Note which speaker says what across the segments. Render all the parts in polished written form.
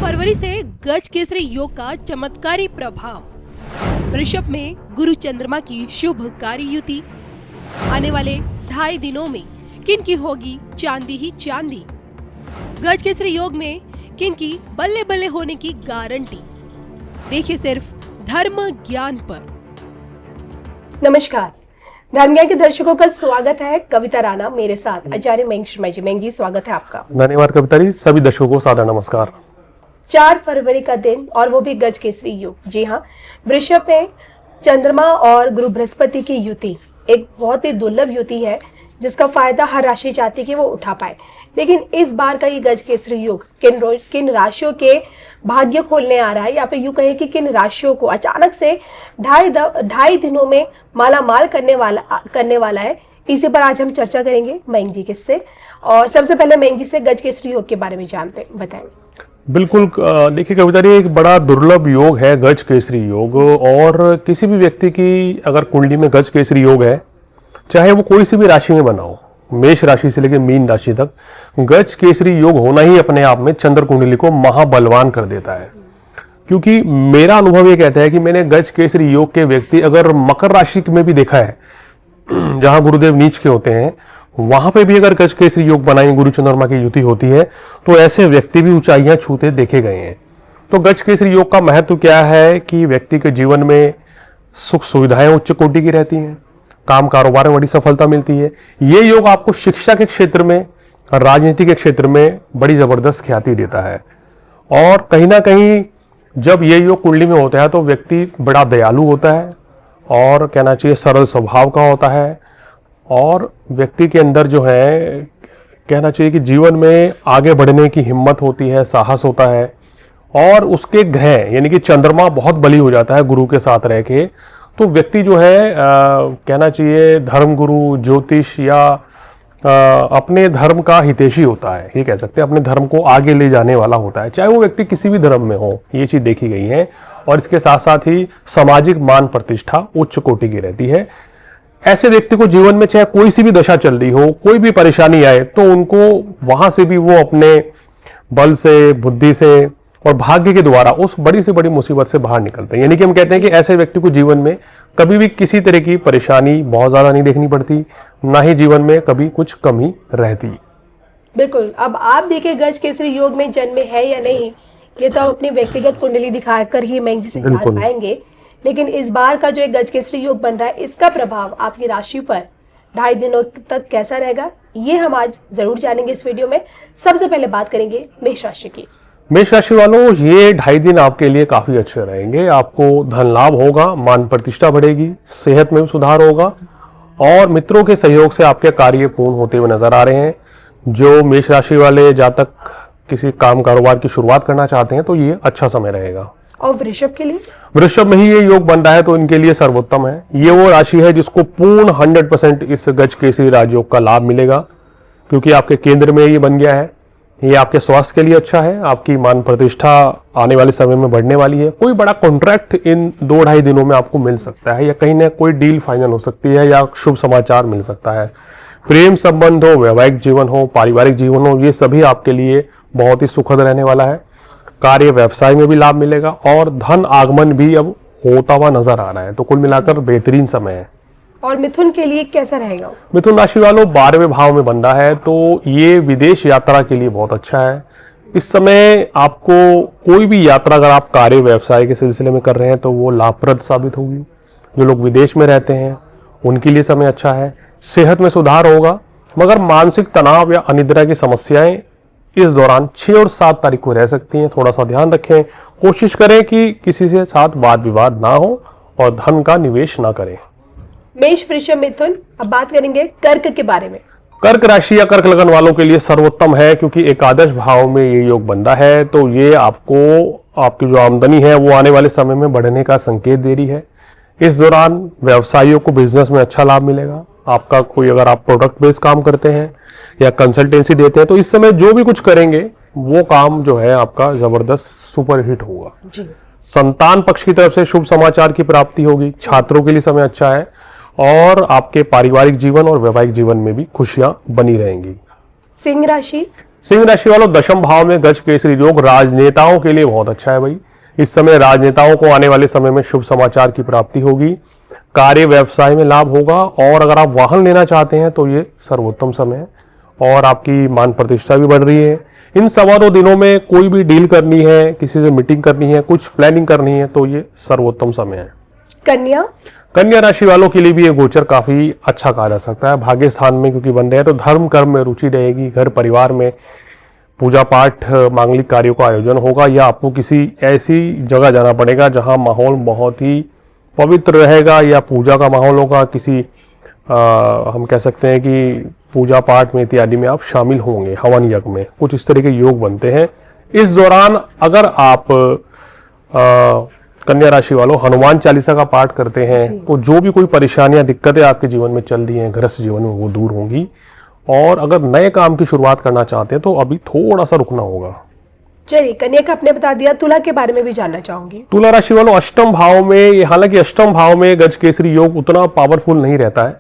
Speaker 1: फरवरी से गज केसरी योग का चमत्कारी प्रभाव। वृषभ में गुरु चंद्रमा की शुभकारी युति। आने वाले 2.5 दिनों में किन की होगी चांदी ही चांदी। गज केसरी योग में किन की बल्ले बल्ले होने की गारंटी। देखिए सिर्फ धर्म ज्ञान पर।
Speaker 2: नमस्कार, धर्म ज्ञान के दर्शकों का स्वागत है। कविता राणा मेरे साथ, आचार्य मयंक शर्मा जी। मयंक जी, स्वागत है आपका।
Speaker 3: धन्यवाद कविता जी। सभी दर्शकों को सादर नमस्कार।
Speaker 2: 4 फरवरी का दिन और वो भी गज केसरी योग। जी हाँ, वृषभ में चंद्रमा और गुरु बृहस्पति की युति एक बहुत ही दुर्लभ युति है, जिसका फायदा हर राशि चाहती कि वो उठा पाए। लेकिन इस बार का ये गज केसरी योग किन राशियों के भाग्य खोलने आ रहा है, या फिर यूं कहें कि किन राशियों को अचानक से 2.5 दिनों में माला माल करने वाला है, इसी पर आज हम चर्चा करेंगे मयंक जी के से। और सबसे पहले मयंक जी से गज केसरी योग के बारे में बताएं।
Speaker 3: बिल्कुल, देखिए कविता जी, एक बड़ा दुर्लभ योग है गज केसरी योग। और किसी भी व्यक्ति की अगर कुंडली में गज केसरी योग है, चाहे वो कोई सी भी राशि में बना हो, मेष राशि से लेकर मीन राशि तक, गज केसरी योग होना ही अपने आप में चंद्र कुंडली को महाबलवान कर देता है। क्योंकि मेरा अनुभव ये कहता है कि मैंने गज केसरी योग के व्यक्ति अगर मकर राशि में भी देखा है, जहां गुरुदेव नीच के होते हैं, वहां पे भी अगर गज केसरी योग बनाई, गुरु चंद्रमा की युति होती है, तो ऐसे व्यक्ति भी ऊंचाइयां छूते देखे गए हैं। तो गज केसरी योग का महत्व क्या है कि व्यक्ति के जीवन में सुख सुविधाएं उच्च कोटि की रहती हैं, काम कारोबार में बड़ी सफलता मिलती है। ये योग आपको शिक्षा के क्षेत्र में, राजनीति के क्षेत्र में बड़ी जबरदस्त ख्याति देता है। और कहीं ना कहीं जब ये योग कुंडली में होता है तो व्यक्ति बड़ा दयालु होता है, और कहना चाहिए सरल स्वभाव का होता है। और व्यक्ति के अंदर जो है, कहना चाहिए कि जीवन में आगे बढ़ने की हिम्मत होती है, साहस होता है। और उसके ग्रह यानी कि चंद्रमा बहुत बली हो जाता है गुरु के साथ रह के, तो व्यक्ति जो है कहना चाहिए धर्मगुरु, ज्योतिष या अपने धर्म का हितैषी होता है, ये कह सकते हैं। अपने धर्म को आगे ले जाने वाला होता है, चाहे वो व्यक्ति किसी भी धर्म में हो। ये चीज देखी गई है। और इसके साथ साथ ही सामाजिक मान प्रतिष्ठा उच्च कोटि की रहती है। ऐसे व्यक्ति को जीवन में चाहे कोई सी भी दशा चल रही हो, कोई भी परेशानी आए, तो उनको वहां से भी वो अपने बल से, बुद्धि से और भाग्य के द्वारा उस बड़ी से बड़ी मुसीबत से बाहर निकलते हैं। यानी कि हम कहते हैं कि ऐसे व्यक्ति को जीवन में कभी भी किसी तरह की परेशानी बहुत ज्यादा नहीं देखनी पड़ती, ना ही जीवन में कभी कुछ कमी रहती।
Speaker 2: बिल्कुल। अब आप देखिए, गज केसरी योग में जन्म है या नहीं, ये तो आप अपनी व्यक्तिगत कुंडली दिखाकर ही मयंक जी से जान पाएंगे। लेकिन इस बार का जो एक गज केसरी योग बन रहा है, इसका प्रभाव आपकी राशि पर 2.5 दिनों तक कैसा रहेगा, ये हम आज जरूर जानेंगे इस वीडियो में। सबसे पहले बात करेंगे मेष राशि की।
Speaker 3: मेष राशि वालों, ये 2.5 दिन आपके लिए काफी अच्छे रहेंगे। आपको धन लाभ होगा, मान प्रतिष्ठा बढ़ेगी, सेहत में भी सुधार होगा, और मित्रों के सहयोग से आपके कार्य पूर्ण होते हुए नजर आ रहे हैं। जो मेष राशि वाले जातक किसी काम कारोबार की शुरुआत करना चाहते हैं, तो ये अच्छा समय रहेगा।
Speaker 2: और वृषभ के लिए?
Speaker 3: वृषभ में ही ये योग बन रहा है, तो इनके लिए सर्वोत्तम है। ये वो राशि है जिसको पूर्ण 100% इस गज केसरी राजयोग का लाभ मिलेगा, क्योंकि आपके केंद्र में ये बन गया है। ये आपके स्वास्थ्य के लिए अच्छा है, आपकी मान प्रतिष्ठा आने वाले समय में बढ़ने वाली है। कोई बड़ा कॉन्ट्रैक्ट इन 2-2.5 दिनों में आपको मिल सकता है, या कहीं ना कोई डील फाइनल हो सकती है, या शुभ समाचार मिल सकता है। प्रेम संबंध हो, वैवाहिक जीवन हो, पारिवारिक जीवन हो, ये सभी आपके लिए बहुत ही सुखद रहने वाला है। कार्य व्यवसाय में भी लाभ मिलेगा, और धन आगमन भी अब होता हुआ नजर आ रहा है। तो कुल मिलाकर बेहतरीन समय है।
Speaker 2: और मिथुन के लिए कैसा रहेगा?
Speaker 3: मिथुन राशि वालों, 12वें भाव में बन रहा है, तो ये विदेश यात्रा के लिए बहुत अच्छा है। इस समय आपको कोई भी यात्रा अगर आप कार्य व्यवसाय के सिलसिले में कर रहे हैं, तो वो लाभप्रद साबित होगी। जो लोग विदेश में रहते हैं, उनके लिए समय अच्छा है। सेहत में सुधार होगा, मगर मानसिक तनाव या अनिद्रा की समस्याएं इस दौरान 6 और 7 तारीख को रह सकती हैं। थोड़ा सा ध्यान रखें। कोशिश करें कि किसी से साथ वाद विवाद ना हो, और धन का निवेश ना करें।
Speaker 2: मेष, वृषभ, मिथुन। अब बात करेंगे कर्क के बारे में।
Speaker 3: कर्क राशि या कर्क लगन वालों के लिए सर्वोत्तम है, क्योंकि एकादश भाव में ये योग बन रहा है। तो ये आपको आपकी जो आमदनी है वो आने वाले समय में बढ़ने का संकेत दे रही है। इस दौरान व्यवसायियों को बिजनेस में अच्छा लाभ मिलेगा। आपका कोई, अगर आप प्रोडक्ट बेस्ड काम करते हैं या कंसल्टेंसी देते हैं, तो इस समय जो भी कुछ करेंगे वो काम जो है आपका जबरदस्त सुपर हिट होगा जी। संतान पक्ष की तरफ से शुभ समाचार की प्राप्ति होगी। छात्रों के लिए समय अच्छा है, और आपके पारिवारिक जीवन और वैवाहिक जीवन में भी खुशियां बनी रहेंगी।
Speaker 2: सिंह राशि।
Speaker 3: सिंह राशि वालों, दशम भाव में गज केसरी योग राजनेताओं के लिए बहुत अच्छा है भाई। इस समय राजनेताओं को आने वाले समय में शुभ समाचार की प्राप्ति होगी, कार्य व्यवसाय में लाभ होगा, और अगर आप वाहन लेना चाहते हैं तो ये सर्वोत्तम समय है, और आपकी मान प्रतिष्ठा भी बढ़ रही है। इन सवा दो दिनों में कोई भी डील करनी है, किसी से मीटिंग करनी है, कुछ प्लानिंग करनी है, तो ये सर्वोत्तम समय है। कन्या राशि वालों के लिए भी ये गोचर काफी अच्छा कहा जा सकता है। भाग्य स्थान में क्योंकि बन रहे हैं तो धर्म कर्म में रुचि रहेगी, घर परिवार में पूजा पाठ मांगलिक कार्यों का आयोजन होगा, या आपको किसी ऐसी जगह जाना पड़ेगा जहां माहौल बहुत ही पवित्र रहेगा, या पूजा का माहौल होगा, किसी हम कह सकते हैं कि पूजा पाठ में इत्यादि में आप शामिल होंगे, हवन यज्ञ में, कुछ इस तरह के योग बनते हैं। इस दौरान अगर आप कन्या राशि वालों हनुमान चालीसा का पाठ करते हैं तो जो भी कोई परेशानियां दिक्कतें आपके जीवन में चल रही हैं गृहस्थ जीवन में, वो दूर होंगी। और अगर नए काम की शुरुआत करना चाहते हैं तो अभी थोड़ा सा रुकना होगा।
Speaker 2: चलिए, कन्या का आपने बता दिया, तुला के बारे में भी जानना चाहूंगी।
Speaker 3: तुला राशि वालों, अष्टम भाव में, हालांकि अष्टम भाव में गज केसरी योग उतना पावरफुल नहीं रहता है,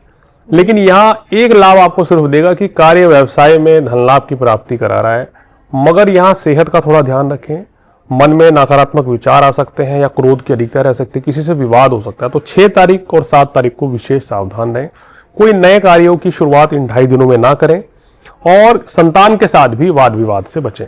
Speaker 3: लेकिन यहाँ एक लाभ आपको सिर्फ देगा कि कार्य व्यवसाय में धन लाभ की प्राप्ति करा रहा है। मगर यहाँ सेहत का थोड़ा ध्यान रखें, मन में नकारात्मक विचार आ सकते हैं या क्रोध की अधिकता रह सकती है, किसी से विवाद हो सकता है। तो 6 तारीख और 7 तारीख को विशेष सावधान रहें, कोई नए कार्यों की शुरुआत इन 2.5 दिनों में ना करें, और संतान के साथ भी वाद विवाद से बचें।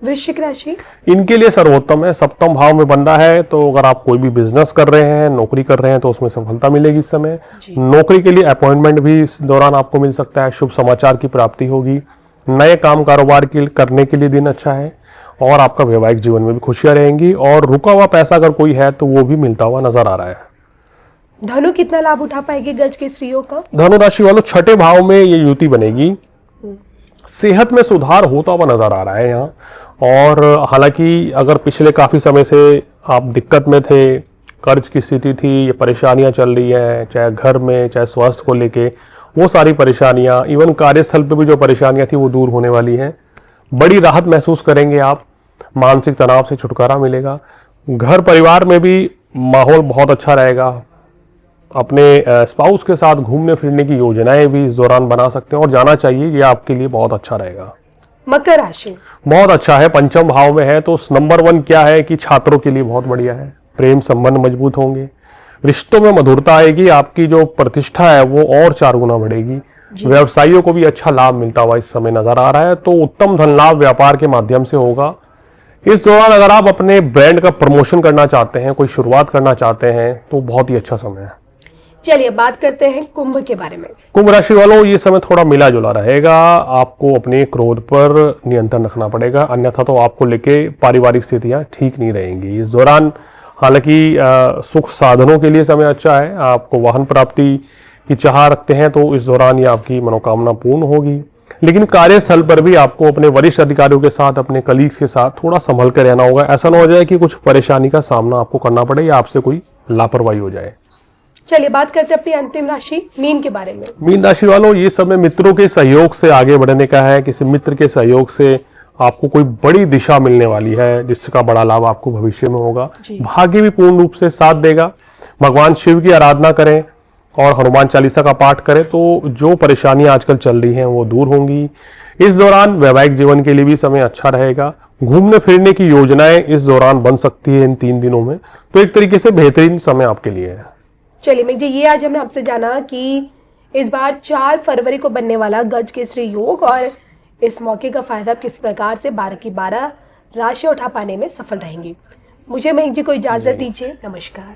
Speaker 2: वृश्चिक राशि,
Speaker 3: इनके लिए सर्वोत्तम है, सप्तम भाव में बन रहा है, तो अगर आप कोई भी बिजनेस कर रहे हैं, नौकरी कर रहे हैं, तो उसमें सफलता मिलेगी इस समय। नौकरी के लिए अपॉइंटमेंट भी इस दौरान आपको मिल सकता है, शुभ समाचार की प्राप्ति होगी, नए काम कारोबार करने के लिए दिन अच्छा है, और आपका वैवाहिक जीवन में भी खुशियां रहेंगी, और रुका हुआ पैसा अगर कोई है तो वो भी मिलता हुआ नजर आ रहा है।
Speaker 2: धनु कितना लाभ उठा पाएगी गज केसरी योग का?
Speaker 3: धनु राशि वालों, 6ठे भाव में ये युति बनेगी, सेहत में सुधार होता हुआ नजर आ रहा है यहाँ। और हालांकि अगर पिछले काफी समय से आप दिक्कत में थे, कर्ज की स्थिति थी, ये परेशानियां चल रही हैं, चाहे घर में, चाहे स्वास्थ्य को लेके, वो सारी परेशानियां, इवन कार्यस्थल पे भी जो परेशानियां थी वो दूर होने वाली हैं। बड़ी राहत महसूस करेंगे आप, मानसिक तनाव से छुटकारा मिलेगा। घर परिवार में भी माहौल बहुत अच्छा रहेगा। अपने स्पाउस के साथ घूमने फिरने की योजनाएं भी इस दौरान बना सकते हैं, और जाना चाहिए, ये आपके लिए बहुत अच्छा रहेगा।
Speaker 2: मकर राशि,
Speaker 3: बहुत अच्छा है, पंचम भाव में है, तो नंबर 1 क्या है कि छात्रों के लिए बहुत बढ़िया है, प्रेम संबंध मजबूत होंगे, रिश्तों में मधुरता आएगी, आपकी जो प्रतिष्ठा है वो और 4 गुना बढ़ेगी। व्यवसायियों को भी अच्छा लाभ मिलता हुआ इस समय नजर आ रहा है, तो उत्तम धन लाभ व्यापार के माध्यम से होगा। इस दौरान अगर आप अपने ब्रांड का प्रमोशन करना चाहते हैं, कोई शुरुआत करना चाहते हैं, तो बहुत ही अच्छा समय है।
Speaker 2: चलिए बात करते हैं कुंभ के बारे में।
Speaker 3: कुंभ राशि वालों, ये समय थोड़ा मिला जुला रहेगा, आपको अपने क्रोध पर नियंत्रण रखना पड़ेगा, अन्यथा तो आपको लेके पारिवारिक स्थितियां ठीक नहीं रहेंगी इस दौरान। हालांकि सुख साधनों के लिए समय अच्छा है, आपको वाहन प्राप्ति की चाह रखते हैं तो इस दौरान ये आपकी मनोकामना पूर्ण होगी। लेकिन कार्यस्थल पर भी आपको अपने वरिष्ठ अधिकारियों के साथ, अपने कलीग्स के साथ थोड़ा संभल कर रहना होगा, ऐसा ना हो जाए कि कुछ परेशानी का सामना आपको करना पड़े या आपसे कोई लापरवाही हो जाए।
Speaker 2: चलिए बात करते हैं अपनी अंतिम राशि मीन के बारे में।
Speaker 3: मीन राशि वालों, ये समय मित्रों के सहयोग से आगे बढ़ने का है, किसी मित्र के सहयोग से आपको कोई बड़ी दिशा मिलने वाली है, जिसका बड़ा लाभ आपको भविष्य में होगा। भाग्य भी पूर्ण रूप से साथ देगा। भगवान शिव की आराधना करें और हनुमान चालीसा का पाठ करें, तो जो परेशानियां आजकल चल रही हैं वो दूर होंगी। इस दौरान वैवाहिक जीवन के लिए भी समय अच्छा रहेगा। घूमने फिरने की योजनाएं इस दौरान बन सकती है इन 3 दिनों में, तो एक तरीके से बेहतरीन समय आपके लिए है।
Speaker 2: चलिए मेघ जी, ये आज हमने आपसे जाना कि इस बार 4 फरवरी को बनने वाला गज केसरी योग और इस मौके का फायदा किस प्रकार से 12 की 12 राशि उठा पाने में सफल रहेंगी। मुझे मेघ जी को इजाजत दीजिए। नमस्कार।